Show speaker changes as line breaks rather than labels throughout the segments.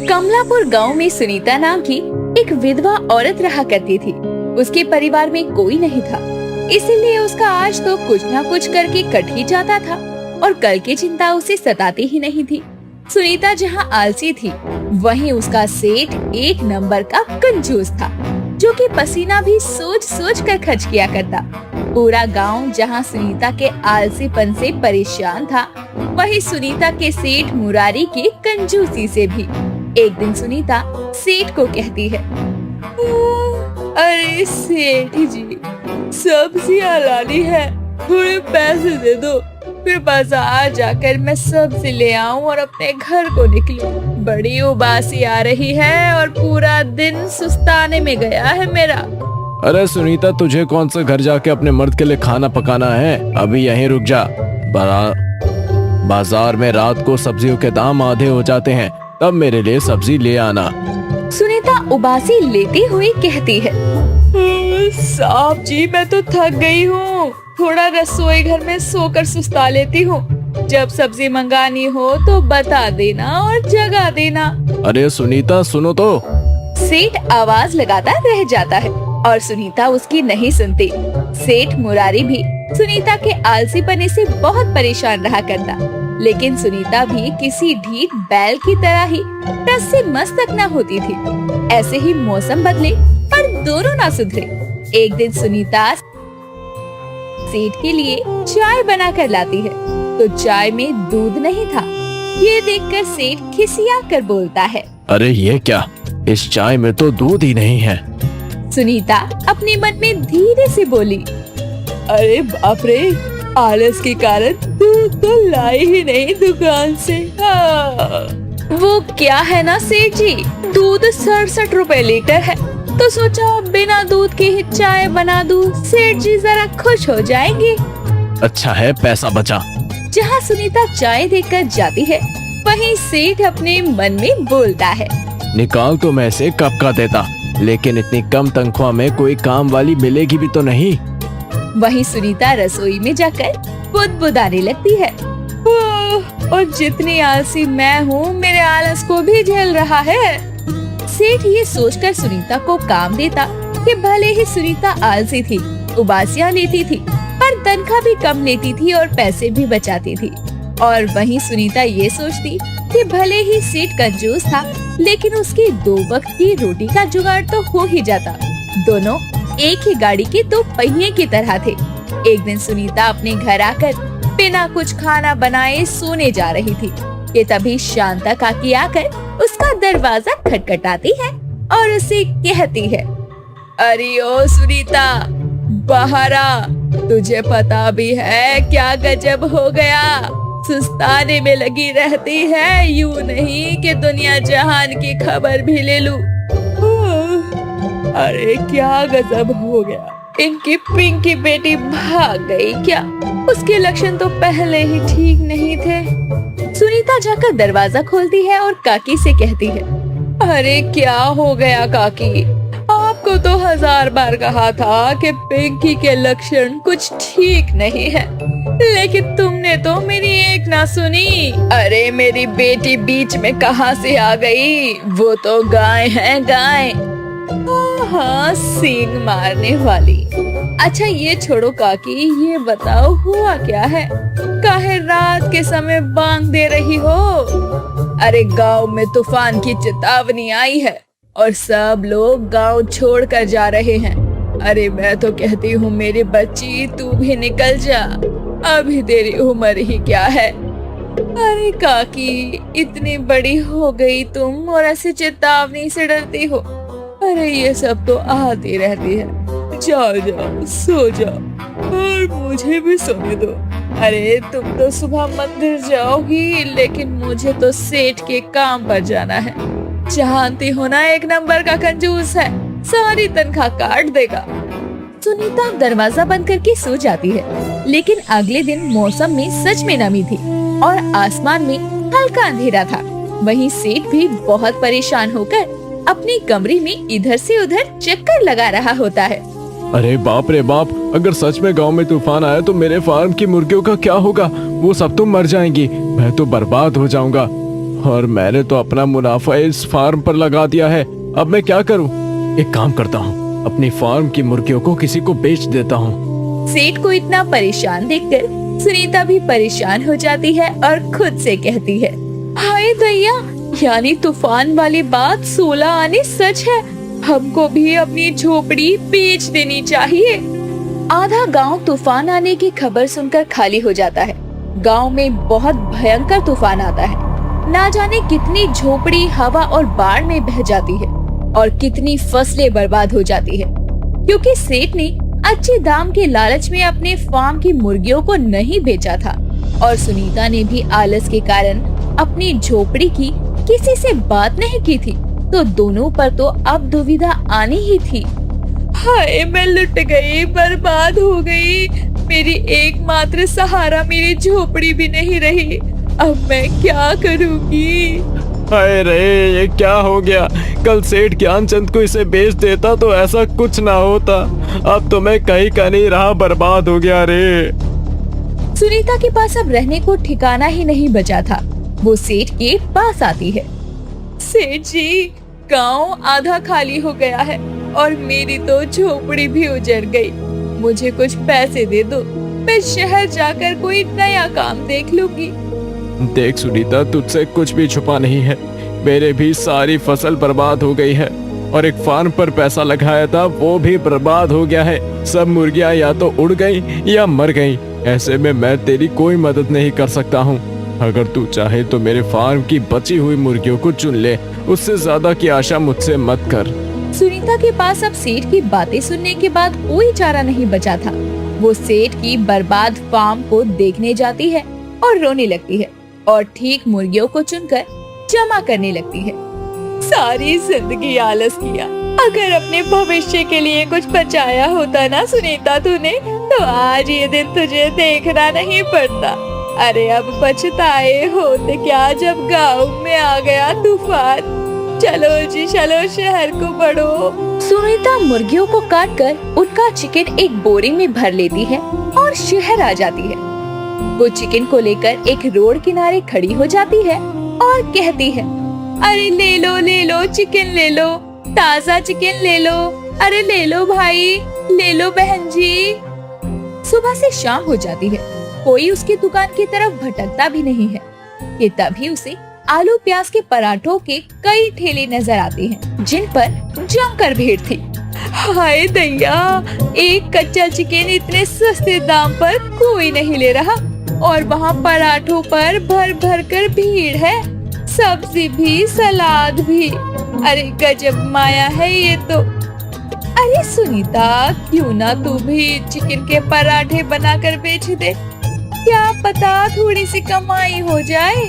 कमलापुर गांव में सुनीता नाम की एक विधवा औरत रहा करती थी। उसके परिवार में कोई नहीं था, इसीलिए उसका आज तो कुछ न कुछ करके कट ही जाता था और कल की चिंता उसे सताती ही नहीं थी। सुनीता जहाँ आलसी थी, वहीं उसका सेठ एक नंबर का कंजूस था, जो कि पसीना भी सोच सोच कर खर्च किया करता। पूरा गांव जहां सुनीता के आलसीपन से परेशान था, वहीं सुनीता के सेठ मुरारी के कंजूसी से भी। एक दिन सुनीता सेठ को कहती है, अरे सेठ जी, सब्जियां लानी है, थोड़े पैसे दे दो, फिर बाजार जाकर मैं सब्जी ले आऊं और अपने घर को निकलूं। बड़ी उबासी आ रही है और पूरा दिन सुस्ताने में गया है मेरा।
अरे सुनीता, तुझे कौन सा घर जाके अपने मर्द के लिए खाना पकाना है? अभी यहीं रुक जा। बाजार में रात को सब्जियों के दाम आधे हो जाते हैं, तब मेरे लिए सब्जी ले आना।
सुनीता उबासी लेते हुए कहती है, साहब जी, मैं तो थक गई हूँ, थोड़ा रसोई घर में सोकर सुस्ता लेती हूँ। जब सब्जी मंगानी हो तो बता देना और जगा देना।
अरे सुनीता, सुनो तो।
सेठ आवाज लगाता रह जाता है और सुनीता उसकी नहीं सुनती। सेठ मुरारी भी सुनीता के आलसीपने से बहुत परेशान रहा करता, लेकिन सुनीता भी किसी ढीठ बैल की तरह ही रस से मस्तक न होती थी। ऐसे ही मौसम बदले पर दोनों ना सुधरे। एक दिन सुनीता सेठ के लिए चाय बना कर लाती है, तो चाय में दूध नहीं था। ये देखकर सेठ खिसिया कर बोलता है,
अरे ये क्या, इस चाय में तो दूध ही नहीं है।
सुनीता अपने मन में धीरे से बोली, अरे बाप रे, आलस के कारण दूध तो लाई ही नहीं दुकान से। वो क्या है ना सेठ जी, दूध 67 रुपए लीटर है, तो सोचा बिना दूध के ही चाय बना दूं, सेठ जी जरा खुश हो जाएंगे।
अच्छा है, पैसा बचा।
जहाँ सुनीता चाय देकर जाती है, वहीं सेठ अपने मन में बोलता है,
निकाल तो मैं इसे कब का देता, लेकिन इतनी कम तनख्वाह में कोई काम वाली मिलेगी भी तो नहीं।
वहीं सुनीता रसोई में जाकर बुदबुदाने लगती है, और जितनी आलसी मैं हूँ, मेरे आलस को भी झेल रहा है। सेठ ये सोचकर सुनीता को काम देता कि भले ही सुनीता आलसी थी, उबासियां लेती थी, पर तनख्वाह भी कम लेती थी और पैसे भी बचाती थी। और वहीं सुनीता ये सोचती कि भले ही सेठ कंजूस था, लेकिन उसकी 2 वक्त की रोटी का जुगाड़ तो हो ही जाता। दोनों एक ही गाड़ी के 2 पहिए की तरह थे। एक दिन सुनीता अपने घर आकर बिना कुछ खाना बनाए सोने जा रही थी कि तभी शांता काकी आकर उसका दरवाजा खटखटाती है और उसे कहती है, अरे ओ सुनीता, बाहर आ, तुझे पता भी है क्या गजब हो गया, सुस्ताने में लगी रहती है, यूं नहीं कि दुनिया जहान की खबर भी ले लूं। अरे क्या गजब हो गया, इनकी पिंकी बेटी भाग गई क्या? उसके लक्षण तो पहले ही ठीक नहीं थे। सुनीता जाकर दरवाजा खोलती है और काकी से कहती है, अरे क्या हो गया काकी, आपको तो 1000 बार कहा था कि पिंकी के लक्षण कुछ ठीक नहीं है, लेकिन तुमने तो मेरी एक ना सुनी। अरे मेरी बेटी बीच में कहाँ से आ गई, वो तो गाय है गाय। हाँ, सींग मारने वाली। अच्छा ये छोड़ो काकी, ये बताओ हुआ क्या है, काहे रात के समय बांग दे रही हो? अरे गांव में तूफान की चेतावनी आई है और सब लोग गांव छोड़कर जा रहे हैं। अरे मैं तो कहती हूँ मेरी बच्ची, तू भी निकल जा, अभी तेरी उम्र ही क्या है। अरे काकी, इतनी बड़ी हो गई तुम और ऐसे चेतावनी से डरती हो? अरे ये सब तो आती रहती है, जाओ जाओ सो जाओ और मुझे भी सोने दो। अरे तुम तो सुबह मंदिर जाओगी, लेकिन मुझे तो सेठ के काम पर जाना है। जानती हो ना, एक नंबर का कंजूस है, सारी तनख्वाह काट देगा। सुनीता दरवाजा बंद करके सो जाती है, लेकिन अगले दिन मौसम में सच में नमी थी और आसमान में हल्का अंधेरा था। वहीं सेठ भी बहुत परेशान होकर अपनी कमरे में इधर से उधर चक्कर लगा रहा होता है।
अरे बाप रे बाप, अगर सच में गांव में तूफान आया तो मेरे फार्म की मुर्गियों का क्या होगा? वो सब तो मर जाएंगी, मैं तो बर्बाद हो जाऊंगा। और मैंने तो अपना मुनाफा इस फार्म पर लगा दिया है। अब मैं क्या करूं? एक काम करता हूं, अपनी फार्म की मुर्गियों को किसी को बेच देता हूं।
सेठ को इतना परेशान देखकर सुनीता भी परेशान हो जाती है और खुद से कहती है, हाय दैया, यानी तूफान वाली बात 16 आने सच है। हमको भी अपनी झोपड़ी बेच देनी चाहिए। आधा गांव तूफान आने की खबर सुनकर खाली हो जाता है। गांव में बहुत भयंकर तूफान आता है। ना जाने कितनी झोपड़ी हवा और बाढ़ में बह जाती है और कितनी फसलें बर्बाद हो जाती है, क्योंकि सेठ ने अच्छे दाम के लालच में अपने फार्म की मुर्गियों को नहीं बेचा था और सुनीता ने भी आलस के कारण अपनी झोपड़ी की किसी से बात नहीं की थी, तो दोनों पर तो अब दुविधा आनी ही थी। हाय, मैं लुट गई, बर्बाद हो गई। मेरी एकमात्र सहारा मेरी झोपड़ी भी नहीं रही। अब मैं क्या करूँगी?
हाय रे, ये क्या हो गया? कल सेठ ज्ञानचंद को इसे बेच देता तो ऐसा कुछ ना होता। अब तो मैं कहीं का नहीं रहा, बर्बाद हो गया रे।
सुनीता के पास अब रहने को ठिकाना ही नहीं बचा था। वो सेठ के पास आती है। सेठ जी, गांव आधा खाली हो गया है और मेरी तो झोपड़ी भी उजड़ गई। मुझे कुछ पैसे दे दो, मैं शहर जाकर कोई नया काम देख लूंगी।
देख सुनीता, तुझसे कुछ भी छुपा नहीं है। मेरे भी सारी फसल बर्बाद हो गई है और एक फार्म पर पैसा लगाया था, वो भी बर्बाद हो गया है। सब मुर्गियां या तो उड़ गई या मर गई। ऐसे में मैं तेरी कोई मदद नहीं कर सकता हूँ। अगर तू चाहे तो मेरे फार्म की बची हुई मुर्गियों को चुन ले, उससे ज्यादा की आशा मुझसे मत कर।
सुनीता के पास अब सेठ की बातें सुनने के बाद कोई चारा नहीं बचा था। वो सेठ की बर्बाद फार्म को देखने जाती है और रोने लगती है और ठीक मुर्गियों को चुनकर जमा करने लगती है। सारी जिंदगी आलस किया। अगर अपने भविष्य के लिए कुछ बचाया होता ना सुनीता तूने, तो आज ये दिन तुझे देखना नहीं पड़ता। अरे अब पछताए होते क्या जब गाँव में आ गया तूफान। चलो जी चलो, शहर को बढ़ो। सुनीता मुर्गियों को काटकर उनका चिकन एक बोरी में भर लेती है और शहर आ जाती है। वो चिकन को लेकर एक रोड किनारे खड़ी हो जाती है और कहती है, अरे ले लो चिकन ले लो, ताजा चिकन ले लो। अरे ले लो भाई, ले लो बहन जी। सुबह से शाम हो जाती है, कोई उसकी दुकान की तरफ भटकता भी नहीं है कि तभी उसे आलू प्याज के पराठों के कई ठेले नजर आते हैं, जिन पर जमकर भीड़ थी। हाय दैया, एक कच्चा चिकन इतने सस्ते दाम पर कोई नहीं ले रहा और वहाँ पराठों पर भर भर कर भीड़ है, सब्जी भी सलाद भी। अरे गजब माया है ये तो। अरे सुनीता, क्यों ना तू भी चिकन के पराठे बनाकर बेच दे, क्या पता थोड़ी सी कमाई हो जाए।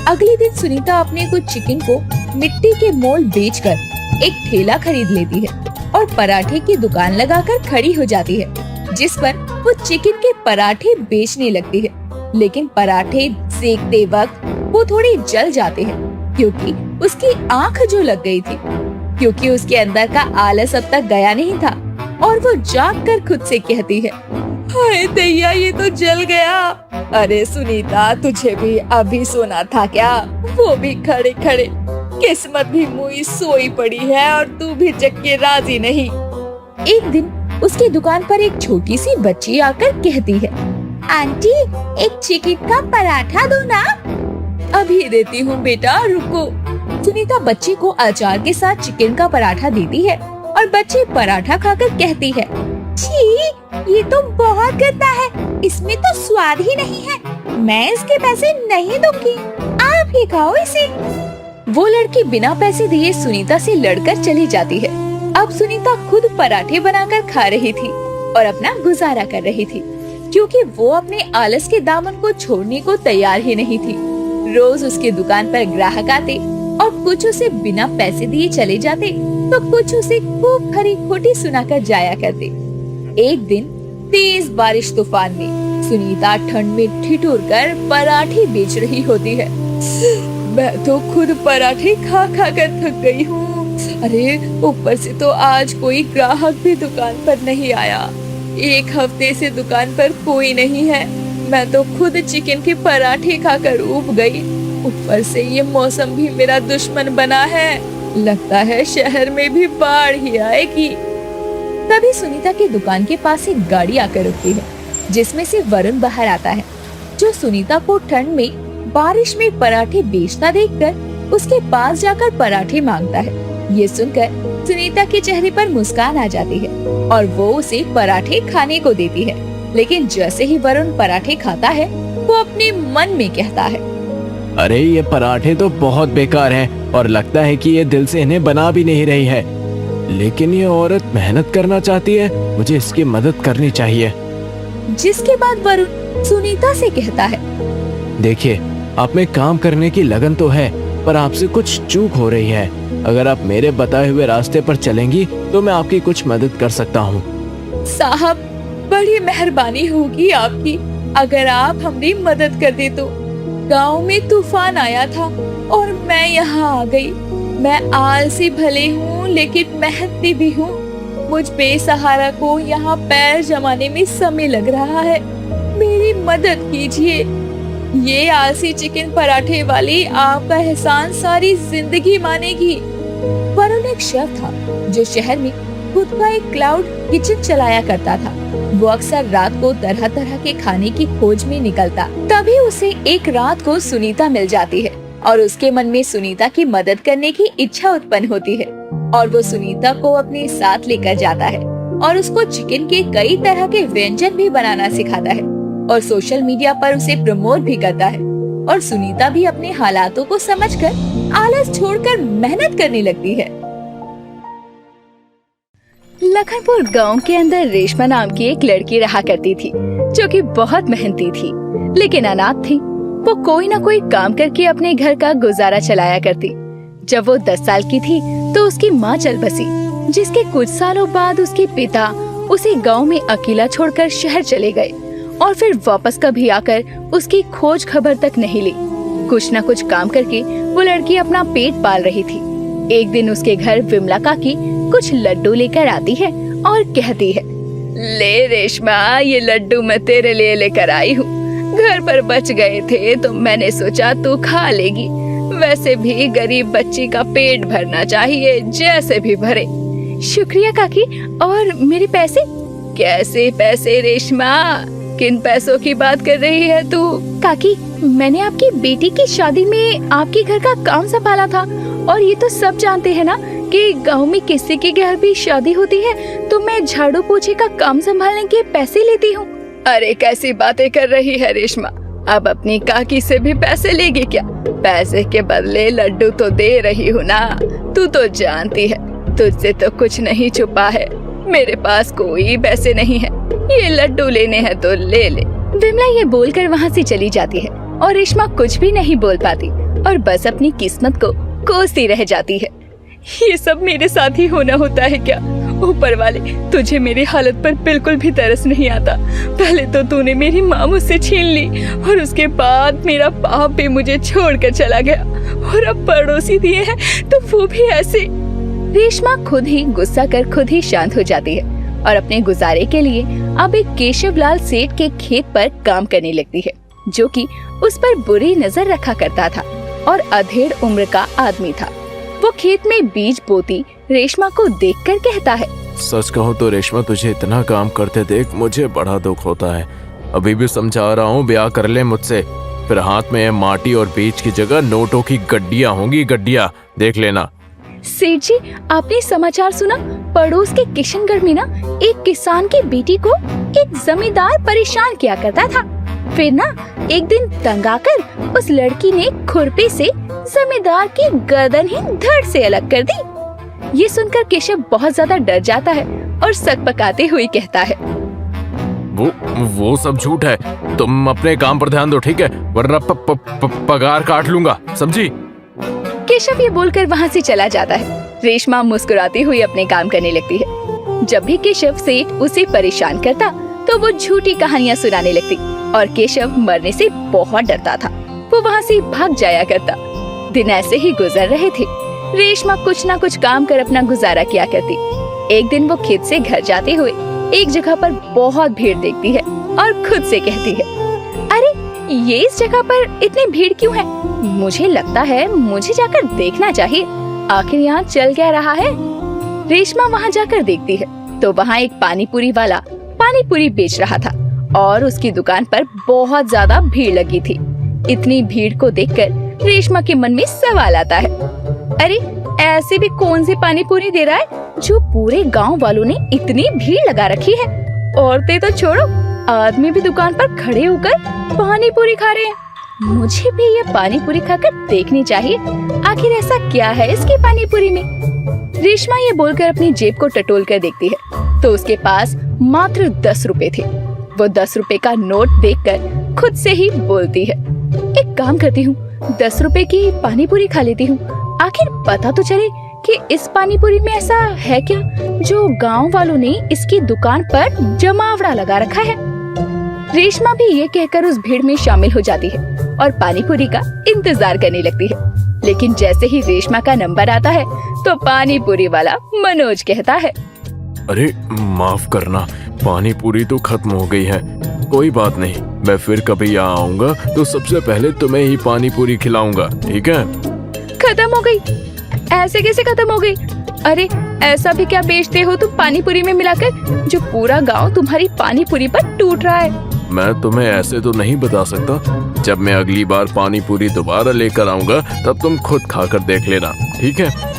अगले दिन सुनीता अपने कुछ चिकन को मिट्टी के मोल बेचकर एक ठेला खरीद लेती है और पराठे की दुकान लगाकर खड़ी हो जाती है, जिस पर वो चिकन के पराठे बेचने लगती है। लेकिन पराठे सेकते वक्त वो थोड़ी जल जाते हैं, क्योंकि उसकी आंख जो लग गई थी, क्योंकि उसके अंदर का आलस अब तक गया नहीं था और वो जाग कर खुद से कहती है, हाय दैया, ये तो जल गया। अरे सुनीता, तुझे भी अभी सोना था क्या? वो भी खड़े खड़े। किस्मत भी मुई सोई पड़ी है और तू भी जग के राजी नहीं। एक दिन उसकी दुकान पर एक छोटी सी बच्ची आकर कहती है, आंटी, एक चिकन का पराठा दो ना। अभी देती हूँ बेटा, रुको। सुनीता बच्ची को अचार के साथ चिकन का पराठा देती है और बच्ची पराठा खाकर कहती है, छी, ये तो बहुत गंदा है, इसमें तो स्वाद ही नहीं है। मैं इसके पैसे नहीं दूंगी, आप ही खाओ इसे। वो लड़की बिना पैसे दिए सुनीता से लड़कर चली जाती है। अब सुनीता खुद पराठे बनाकर खा रही थी और अपना गुजारा कर रही थी, क्योंकि वो अपने आलस के दामन को छोड़ने को तैयार ही नहीं थी। रोज उसकी दुकान पर ग्राहक आते और कुछ उसे बिना पैसे दिए चले जाते, तो कुछ उसे खूब खरी खोटी सुनाकर जाया करते। एक दिन तेज बारिश तूफान में सुनीता ठंड में ठिठुर कर पराठे बेच रही होती है। मैं तो खुद पराठे खा खा कर थक गई हूँ। अरे ऊपर से तो आज कोई ग्राहक भी दुकान पर नहीं आया। एक हफ्ते से दुकान पर कोई नहीं है। मैं तो खुद चिकन के पराठे खाकर ऊब गई। ऊपर से ये मौसम भी मेरा दुश्मन बना है। लगता है शहर में भी बाढ़ ही आएगी। तभी सुनीता की दुकान के पास एक गाड़ी आकर रुकती है, जिसमें से वरुण बाहर आता है, जो सुनीता को ठंड में बारिश में पराठे बेचता देखकर उसके पास जाकर पराठे मांगता है। ये सुनकर सुनीता के चेहरे पर मुस्कान आ जाती है और वो उसे पराठे खाने को देती है। लेकिन जैसे ही वरुण पराठे खाता है, वो अपने मन में कहता है,
अरे ये पराठे तो बहुत बेकार हैं और लगता है कि ये दिल से इन्हें बना भी नहीं रही है। लेकिन ये औरत मेहनत करना चाहती है, मुझे इसकी मदद करनी चाहिए।
जिसके बाद वरुण सुनीता से कहता है,
देखिए, आप में काम करने की लगन तो है, पर आपसे कुछ चूक हो रही है। अगर आप मेरे बताए हुए रास्ते पर चलेंगी तो मैं आपकी कुछ मदद कर सकता हूँ।
साहब, बड़ी मेहरबानी होगी आपकी अगर आप हमारी मदद कर दे तो। गांव में तूफान आया था और मैं यहाँ आ गई। मैं आलसी भले हूँ लेकिन मेहनती भी हूँ। मुझ बेसहारा को यहाँ पैर जमाने में समय लग रहा है। मेरी मदद कीजिए। ये आलसी चिकन पराठे वाली आपका एहसान सारी जिंदगी मानेगी। वरुण एक शेफ था जो शहर में खुद का एक क्लाउड किचन चलाया करता था। वो अक्सर रात को तरह तरह के खाने की खोज में निकलता। तभी उसे एक रात को सुनीता मिल जाती है और उसके मन में सुनीता की मदद करने की इच्छा उत्पन्न होती है और वो सुनीता को अपने साथ लेकर जाता है और उसको चिकन के कई तरह के व्यंजन भी बनाना सिखाता है और सोशल मीडिया पर उसे प्रमोट भी करता है। और सुनीता भी अपने हालातों को समझकर आलस छोड़कर मेहनत करने लगती है। लखनपुर गांव के अंदर रेशमा नाम की एक लड़की रहा करती थी, जो कि बहुत मेहनती थी लेकिन अनाथ थी। वो कोई न कोई काम करके अपने घर का गुजारा चलाया करती। जब वो 10 साल की थी तो उसकी माँ चल बसी, जिसके कुछ सालों बाद उसके पिता उसे गांव में अकेला छोड़कर शहर चले गए और फिर वापस कभी आकर उसकी खोज खबर तक नहीं ली। कुछ न कुछ काम करके वो लड़की अपना पेट पाल रही थी। एक दिन उसके घर विमला काकी कुछ लड्डू लेकर आती है और कहती है, ले रेशमा, ये लड्डू मैं तेरे लिए लेकर आई हूँ। घर पर बच गए थे तो मैंने सोचा तू खा लेगी। वैसे भी गरीब बच्ची का पेट भरना चाहिए, जैसे भी भरे। शुक्रिया काकी। और मेरे पैसे? कैसे पैसे रेशमा? किन पैसों की बात कर रही है तू? काकी, मैंने आपकी बेटी की शादी में आपके घर का काम संभाला था और ये तो सब जानते हैं ना कि गांव में किसी के घर भी शादी होती है तो मैं झाड़ू पोछे का काम संभालने के पैसे लेती हूँ। अरे कैसी बातें कर रही है रेशमा, अब अपनी काकी से भी पैसे लेगी क्या? पैसे के बदले लड्डू तो दे रही हूँ ना। तू तो जानती है तुझसे तो कुछ नहीं छुपा है। मेरे पास कोई पैसे नहीं है, ये लड्डू लेने हैं तो ले ले। विमला ये बोलकर वहाँ से चली जाती है और रेशमा कुछ भी नहीं बोल पाती और बस अपनी किस्मत को कोसती रह जाती है। ये सब मेरे साथ ही होना होता है क्या? ऊपर वाले, तुझे मेरी हालत पर बिल्कुल भी तरस नहीं आता। पहले तो तूने मेरी माँ मुझसे छीन ली और उसके बाद मेरा बाप भी मुझे छोड़कर चला गया और अब पड़ोसी दिए हैं तो वो भी ऐसे। रेशमा खुद ही गुस्सा कर खुद ही शांत हो जाती है और अपने गुजारे के लिए अब एक केशवलाल सेठ के खेत पर काम करने लगती है, जो कि उस पर बुरी नजर रखा करता था और अधेड़ उम्र का आदमी था। वो खेत में बीज बोती रेशमा को देखकर कहता है,
सच कहूँ तो रेशमा, तुझे इतना काम करते देख मुझे बड़ा दुख होता है। अभी भी समझा रहा हूँ, ब्याह कर ले मुझसे, फिर हाथ में माटी और बीज की जगह नोटों की गड्डियाँ होंगी, गड्डियाँ, देख लेना।
सेठ जी, आपने समाचार सुना? पड़ोस के किशनगढ़ में ना एक किसान की बेटी को एक जमींदार परेशान किया करता था। फिर ना एक दिन तंग आकर उस लड़की ने खुरपी से जमींदार की गर्दन ही धड़ से अलग कर दी। ये सुनकर केशव बहुत ज्यादा डर जाता है और सक पकाते हुए कहता है,
वो सब झूठ है। तुम अपने काम पर ध्यान दो, ठीक है? वरना पगार काट लूंगा, समझी?
केशव ये बोलकर वहाँ से चला जाता है। रेशमा मुस्कुराती हुई अपने काम करने लगती है। जब भी केशव सेठ उसे परेशान करता तो वो झूठी कहानियाँ सुनाने लगती और केशव मरने से बहुत डरता था। वो वहाँ से भाग जाया करता। दिन ऐसे ही गुजर रहे थे। रेशमा कुछ न कुछ काम कर अपना गुजारा किया करती। एक दिन वो खेत से घर जाते हुए एक जगह पर बहुत भीड़ देखती है और खुद से कहती है, अरे ये इस जगह पर इतनी भीड़ क्यों है? मुझे लगता है मुझे जाकर देखना चाहिए, आखिर यहाँ चल क्या रहा है। रेशमा वहाँ जाकर देखती है तो वहाँ एक पानी पूरी वाला पानी पूरी बेच रहा था और उसकी दुकान पर बहुत ज्यादा भीड़ लगी थी। इतनी भीड़ को देखकर रेशमा के मन में सवाल आता है, अरे ऐसे भी कौन सी पानी पूरी दे रहा है जो पूरे गांव वालों ने इतनी भीड़ लगा रखी है। औरतें तो छोड़ो, आदमी भी दुकान पर खड़े होकर पानी पूरी खा रहे हैं। मुझे भी ये पानी पूरी खाकर देखनी चाहिए, आखिर ऐसा क्या है इसकी पानी पूरी में। रेशमा ये बोलकर अपनी जेब को टटोल कर देखती है तो उसके पास मात्र 10 रुपए थे। वो 10 रुपए का नोट देखकर खुद से ही बोलती है, एक काम करती हूँ, 10 रुपए की पानी पूरी खा लेती हूँ, आखिर पता तो चले कि इस पानी पूरी में ऐसा है क्या जो गांव वालों ने इसकी दुकान पर जमावड़ा लगा रखा है। रेशमा भी ये कहकर उस भीड़ में शामिल हो जाती है और पानी पूरी का इंतजार करने लगती है। लेकिन जैसे ही रेशमा का नंबर आता है तो पानी पूरी वाला मनोज कहता है,
अरे माफ करना, पानी पूरी तो खत्म हो गई है। कोई बात नहीं, मैं फिर कभी यहाँ आऊंगा तो सबसे पहले तुम्हें ही पानी पूरी खिलाऊंगा, ठीक है?
खत्म हो गई? ऐसे कैसे खत्म हो गई? अरे ऐसा भी क्या बेचते हो तुम पानी पूरी में मिलाकर जो पूरा गांव तुम्हारी पानी पूरी पर टूट रहा है?
मैं तुम्हें ऐसे तो नहीं बता सकता। जब मैं अगली बार पानी पूरी दोबारा लेकर आऊंगा तब तुम खुद खाकर देख लेना, ठीक है?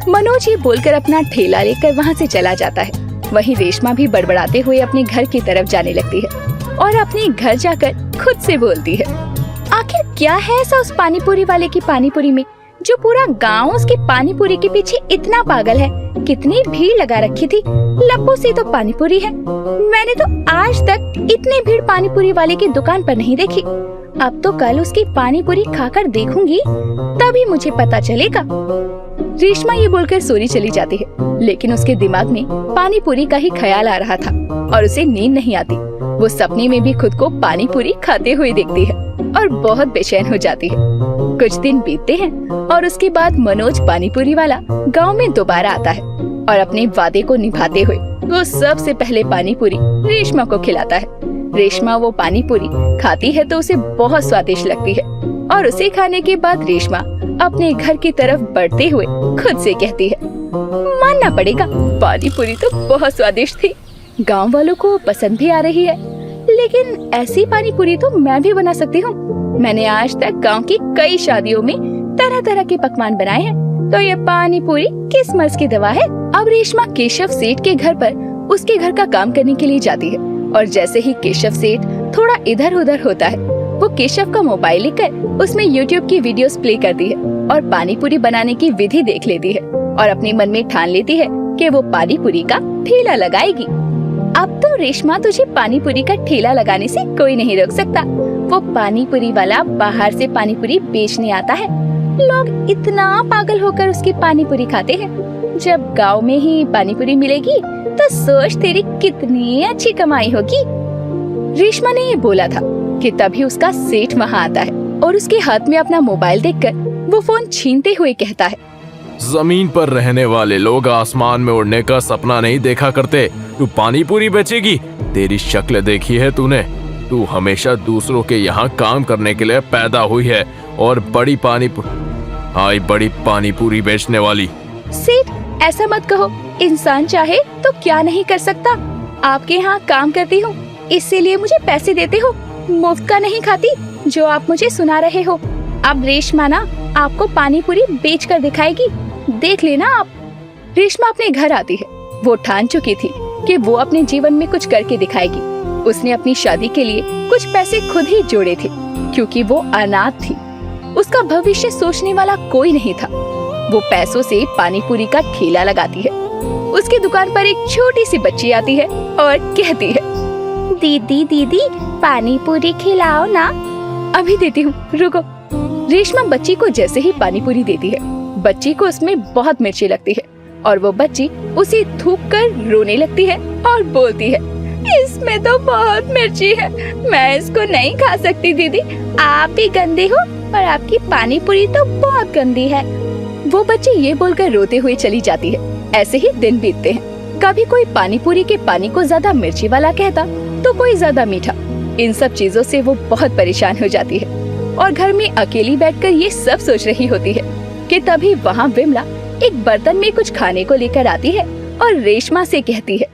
मनोज ये बोलकर अपना ठेला लेकर वहाँ से चला जाता है। वहीं रेशमा भी बड़बड़ाते हुए अपने घर की तरफ जाने लगती है और अपने घर जाकर खुद से बोलती है, आखिर क्या है ऐसा उस पानी पूरी वाले की पानी पूरी में जो पूरा गांव उसकी पानी पूरी के पीछे इतना पागल है। कितनी भीड़ लगा रखी थी, लप्पू सी तो पानी पूरी है। मैंने तो आज तक इतनी भीड़ पानी पूरी वाले की दुकान पर नहीं देखी। अब तो कल उसकी पानी पूरी खाकर देखूंगी, तभी मुझे पता चलेगा। रेशमा ये बोलकर सोने चली जाती है, लेकिन उसके दिमाग में पानी पूरी का ही ख्याल आ रहा था और उसे नींद नहीं आती। वो सपने में भी खुद को पानी पूरी खाते हुए देखती है और बहुत बेचैन हो जाती है। कुछ दिन बीतते हैं और उसके बाद मनोज पानी पूरी वाला गांव में दोबारा आता है और अपने वादे को निभाते हुए वो सबसे पहले पानी पूरी रेशमा को खिलाता है। रेशमा वो पानी पूरी खाती है तो उसे बहुत स्वादिष्ट लगती है और उसे खाने के बाद रेशमा अपने घर की तरफ बढ़ते हुए खुद से कहती है, मानना पड़ेगा पानी पूरी तो बहुत स्वादिष्ट थी, गांव वालों को पसंद भी आ रही है। लेकिन ऐसी पानी पूरी तो मैं भी बना सकती हूँ। मैंने आज तक गांव की कई शादियों में तरह तरह के पकवान बनाए हैं, तो ये पानी पूरी किस मर्ज की दवा है। अब रेशमा केशव सेठ के घर पर उसके घर का काम करने के लिए जाती है और जैसे ही केशव सेठ थोड़ा इधर उधर होता है, वो केशव का मोबाइल लेकर उसमें YouTube की वीडियोस प्ले करती है और पानी पूरी बनाने की विधि देख लेती है और अपने मन में ठान लेती है कि वो पानी पूरी का ठेला लगाएगी। अब तो रेशमा तुझे पानी पूरी का ठेला लगाने से कोई नहीं रोक सकता। वो पानी पूरी वाला बाहर से पानी पूरी बेचने आता है, लोग इतना पागल होकर उसकी पानी पूरी खाते हैं। जब गांव में ही पानी पूरी मिलेगी तो सोच तेरी कितनी अच्छी कमाई होगी। रेशमा ने ये बोला था कि तभी उसका सेठ वहाँ आता है और उसके हाथ में अपना मोबाइल देखकर वो फोन छीनते हुए कहता है,
जमीन पर रहने वाले लोग आसमान में उड़ने का सपना नहीं देखा करते। तू पानी पूरी बेचेगी? तेरी शक्ल देखी है तूने? तू हमेशा दूसरों के यहाँ काम करने के लिए पैदा हुई है और बड़ी पानी पूरी बेचने वाली।
सेठ ऐसा मत कहो, इंसान चाहे तो क्या नहीं कर सकता। आपके यहाँ काम करती हूँ, इसीलिए मुझे पैसे देते हो, मुफ्त का नहीं खाती जो आप मुझे सुना रहे हो। अब रेशमा ना आपको पानी पूरी बेच कर दिखाएगी, देख लेना आप। रेशमा अपने घर आती है। वो ठान चुकी थी कि वो अपने जीवन में कुछ करके दिखाएगी। उसने अपनी शादी के लिए कुछ पैसे खुद ही जोड़े थे, क्योंकि वो अनाथ थी। उसका भविष्य सोचने वाला कोई नहीं था। वो पैसों से पानी पूरी का ठेला लगाती है। उसकी दुकान पर एक छोटी सी बच्ची आती है और कहती है, दीदी दीदी पानी पूरी खिलाओ ना। अभी देती हूँ, रुको। रेशमा बच्ची को जैसे ही पानी पूरी देती है, बच्ची को उसमें बहुत मिर्ची लगती है और वो बच्ची उसे थूक कर रोने लगती है और बोलती है, इसमें तो बहुत मिर्ची है, मैं इसको नहीं खा सकती दीदी, आप भी गंदे हो और आपकी पानी पूरी तो बहुत गंदी है। वो बच्ची ये बोलकर रोते हुए चली जाती है। ऐसे ही दिन बीतते हैं। कभी कोई पानी पूरी के पानी को ज्यादा मिर्ची वाला कहता तो कोई ज्यादा मीठा। इन सब चीजों से वो बहुत परेशान हो जाती है और घर में अकेली बैठकर ये सब सोच रही होती है कि तभी वहाँ विमला एक बर्तन में कुछ खाने को लेकर आती है और रेशमा से कहती है,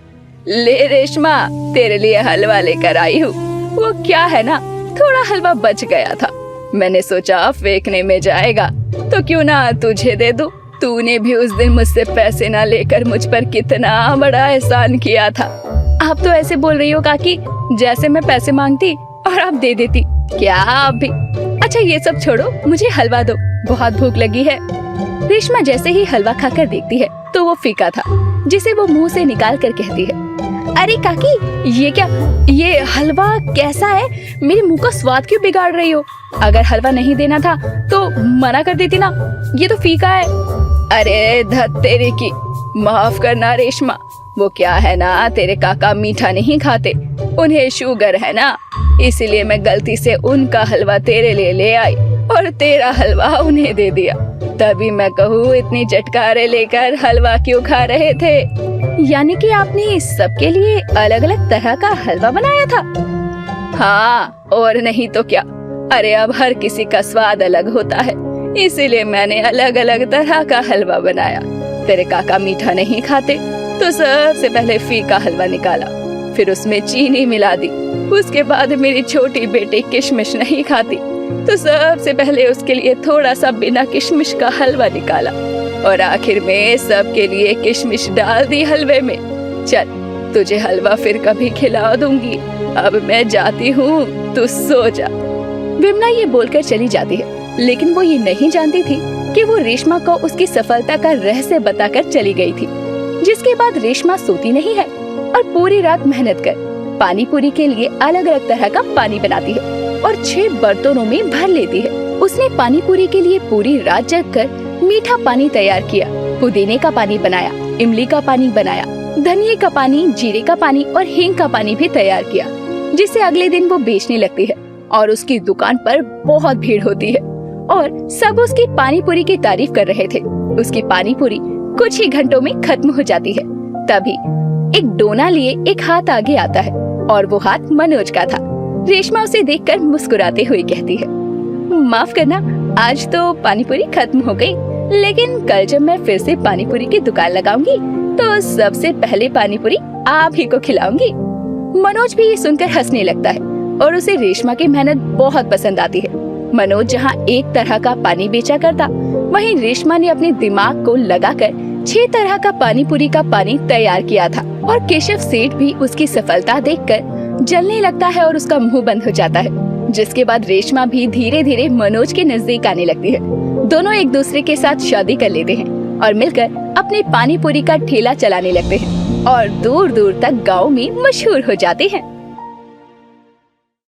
ले रेशमा, तेरे लिए हलवा लेकर आई हूँ। वो क्या है ना, थोड़ा हलवा बच गया था, मैंने सोचा फेंकने में जाएगा तो क्यों ना तुझे दे दूं। तूने भी उस दिन मुझसे पैसे ना लेकर मुझ पर कितना बड़ा एहसान किया था। आप तो ऐसे बोल रही हो काकी जैसे मैं पैसे मांगती और आप दे देती। क्या आप भी? अच्छा ये सब छोड़ो, मुझे हलवा दो, बहुत भूख लगी है। रेशमा जैसे ही हलवा खाकर देखती है तो वो फीका था, जिसे वो मुंह से निकाल कर कहती है, अरे काकी ये क्या, ये हलवा कैसा है? मेरे मुंह का स्वाद क्यों बिगाड़ रही हो? अगर हलवा नहीं देना था तो मना कर देती ना, ये तो फीका है। अरे धत तेरे की, माफ करना रेशमा, वो क्या है ना, तेरे काका मीठा नहीं खाते, उन्हें शुगर है ना, इसलिए मैं गलती से उनका हलवा तेरे लिए ले आई और तेरा हलवा उन्हें दे दिया। तभी मैं कहूँ इतनी चटकारे लेकर हलवा क्यों खा रहे थे? यानी कि आपने सबके लिए अलग अलग तरह का हलवा बनाया था? हाँ, और नहीं तो क्या। अरे अब हर किसी का स्वाद अलग होता है, इसीलिए मैंने अलग अलग तरह का हलवा बनाया। तेरे काका मीठा नहीं खाते तो सबसे पहले फीका हलवा निकाला, फिर उसमें चीनी मिला दी। उसके बाद मेरी छोटी बेटी किशमिश नहीं खाती तो सबसे पहले उसके लिए थोड़ा सा बिना किशमिश का हलवा निकाला और आखिर में सबके लिए किशमिश डाल दी हलवे में। चल, तुझे हलवा फिर कभी खिला दूंगी, अब मैं जाती हूँ, तू सो जा। विमला ये बोलकर चली जाती है, लेकिन वो ये नहीं जानती थी कि वो रेशमा को उसकी सफलता का रहस्य बताकर चली गई थी। जिसके बाद रेशमा सोती नहीं है और पूरी रात मेहनत कर पानी पूरी के लिए अलग अलग तरह का पानी बनाती है और 6 बर्तनों में भर लेती है। उसने पानी पूरी के लिए पूरी रात जगकर मीठा पानी तैयार किया, पुदीने का पानी बनाया, इमली का पानी बनाया, धनिये का पानी, जीरे का पानी और हींग का पानी भी तैयार किया, जिसे अगले दिन वो बेचने लगती है और उसकी दुकान पर बहुत भीड़ होती है और सब उसकी पानी पूरी की तारीफ कर रहे थे। उसकी पानी पूरी कुछ ही घंटों में खत्म हो जाती है। तभी एक डोना लिए एक हाथ आगे आता है और वो हाथ मनोज का था। रेशमा उसे देखकर मुस्कुराते हुए कहती है, माफ करना, आज तो पानी पूरी खत्म हो गई, लेकिन कल जब मैं फिर से पानी पूरी की दुकान लगाऊंगी तो सबसे पहले पानी पूरी आप ही को खिलाऊंगी। मनोज भी ये सुनकर हंसने लगता है और उसे रेशमा की मेहनत बहुत पसंद आती है। मनोज जहाँ एक तरह का पानी बेचा करता, वहीं रेशमा ने अपने दिमाग को लगाकर 6 तरह का पानी पूरी का पानी तैयार किया था और केशव सेठ भी उसकी सफलता देखकर जलने लगता है और उसका मुंह बंद हो जाता है। जिसके बाद रेशमा भी धीरे धीरे मनोज के नजदीक आने लगती है। दोनों एक दूसरे के साथ शादी कर लेते हैं और मिलकर अपने पानी पूरी का ठेला चलाने लगते हैं और दूर दूर तक गाँव में मशहूर हो जाते हैं।